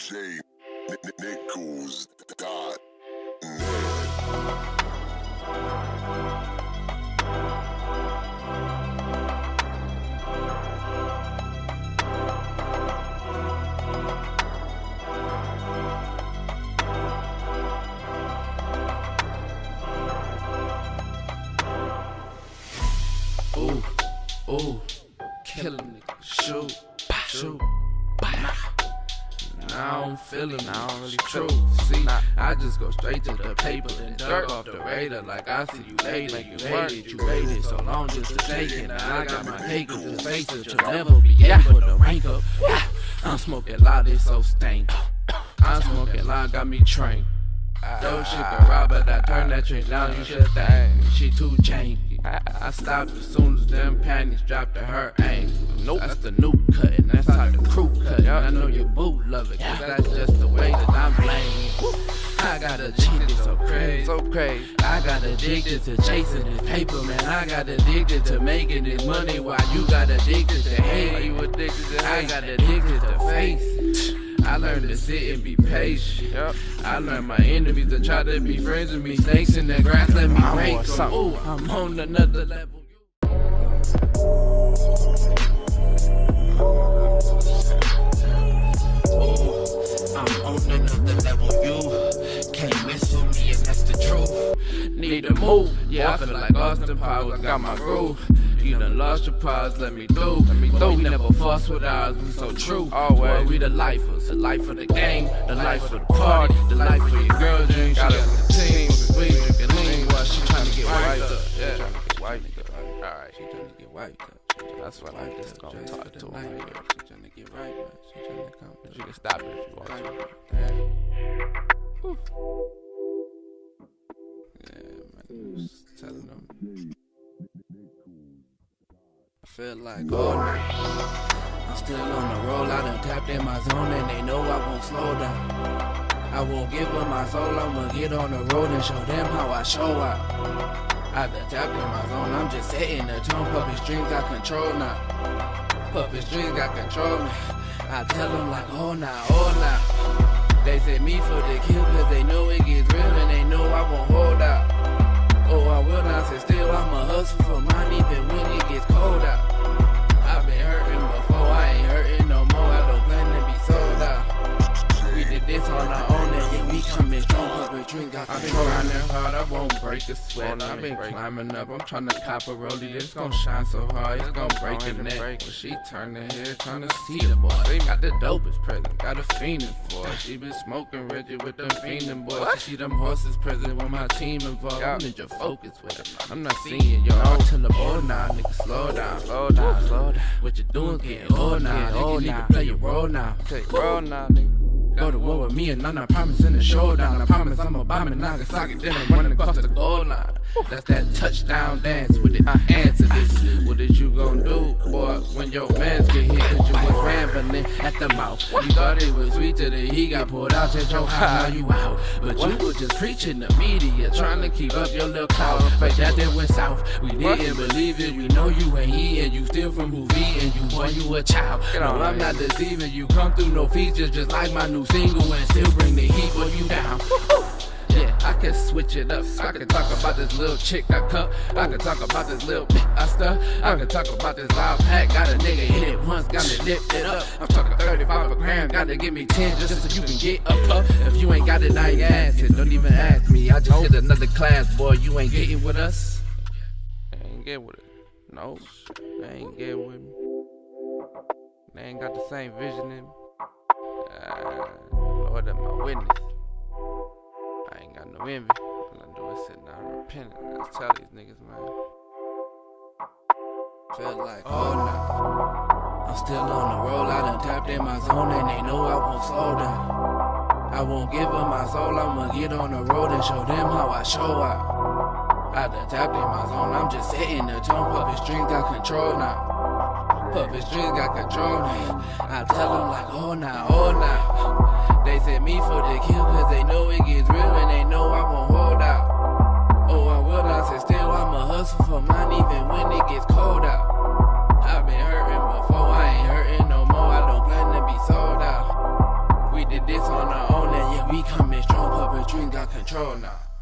J Nichols dot Ooh, kill a nigga, shoot, shoot, Nah, I don't feel it, I don't really true. See, I just go straight to the paper and duck off the radar like I see you later. You waited so long just to take it. Now I got my cake with the face that you'll never be able to rank up. I'm smoking loud, it's so stank. I'm smoking loud, got me trained. Those shit can rob, but I turn that trick down, you should think she too janky. I stopped as soon as them panties dropped to her ankle. Nope, that's the new cut, and that's how the crew cut. I know your boo love it, cause that's just the way that I'm playing. I got addicted so crazy. I got addicted to chasing this paper, man. I got addicted to making this money while you got addicted to hate. I got addicted to face. I learned to sit and be patient. I learned my enemies to try to be friends with me. Snakes in the grass, let me break them. Ooh, I'm on another level. I'm on another level, you can't mess with me and that's the truth. Need to move, yeah, I feel like Austin Powers, got my groove. You done lost your prize, let me through. We never fuss with ours, we so true. Boy, we the lifers, the life of the game, the life of the party, the life of your girl drink. She got a team, we drinking lean while she tryna get wiped up. Yeah, tryna get wiped up. Alright, she tryna get wiped up. That's what I just gonna talk to her. She tryna get wiped up. She tryna come. You can stop it if you want to. Yeah, man, just telling them. I feel like all night. I'm still on the roll, I done tapped in my zone and they know I won't slow down. I won't give up my soul, I'ma get on the road and show them how I show out. I done tapped in my zone, I'm just setting the tone. Puppet strings got control now. Puppet strings got control me. I tell them like, oh now. They say me for the kill cause they know it gets real and they know I won't hold out. Oh, I will not sit still, I'ma hustle for mine even when it gets cold out. I've been hurting before, I ain't hurting no more, I don't plan to be sold out. We did this on our own and yeah, we coming strong cause we drink out. I've been grinding hard, I won't break a sweat. I've been climbing up, I'm tryna cop a rollie, this gon' shine so hard, it's gon' break your neck. When she turned her head, tryna see the boy. They got the dopest present, got a fiendin' for her. She been smoking rigid with them fiendin' boys. She see them horses present with my team involved. I'm ninja focus with it. I'm not seeing y'all till the ball now, nigga. Slow down. What you doing getting old now, nigga. You need to play your role now. Nigga. Go to war with me and I'm not promising a showdown. I promise I'm a bomb in Nagasaki, then I'm running across the goal line. That's that touchdown dance with it. Answer this. What is you gon' do, boy, when your mans get hit? Cause you was rambling at the mouth. You thought it was sweet till he got pulled out at your house. Now you out. But you was just preaching the media, trying to keep up your little clout. But that went south. We didn't believe it. We know you ain't he and you still from Hoovie and you boy, you a child. No, I'm not deceiving you. Come through no features just like my new single and still bring the heat when you down. Yeah, I can switch it up. I can talk about this little chick I cup. I can talk about this little bitch I stuff. I can talk about this loud pack. Got a nigga hit it once, got me lift it up. I'm talking 35 a gram, gotta give me 10 just so you can get up. If you ain't got it, I ain't asking. Don't even ask me. I just hit another class, boy. You ain't getting with us. I ain't get with it. No, I ain't get with me. They ain't got the same vision in me. Lord, that's my witness. I ain't got no envy. All I do is sit down and repent. I tell these niggas, man. Feel like, oh no. I'm still on the roll. I done tapped in my zone and they know I won't slow down. I won't give up my soul. I'ma get on the road and show them how I show out. I done tapped in my zone. I'm just setting the tone. Puppet strings got control now. Puppet strings got control me. I tell them like, oh now. They said me for the kill cause they know it gets real and they know I won't hold out. Oh, I will not sit still, I'ma hustle for mine even when it gets cold out. I've been hurting before, I ain't hurting no more, I don't plan to be sold out. We did this control now.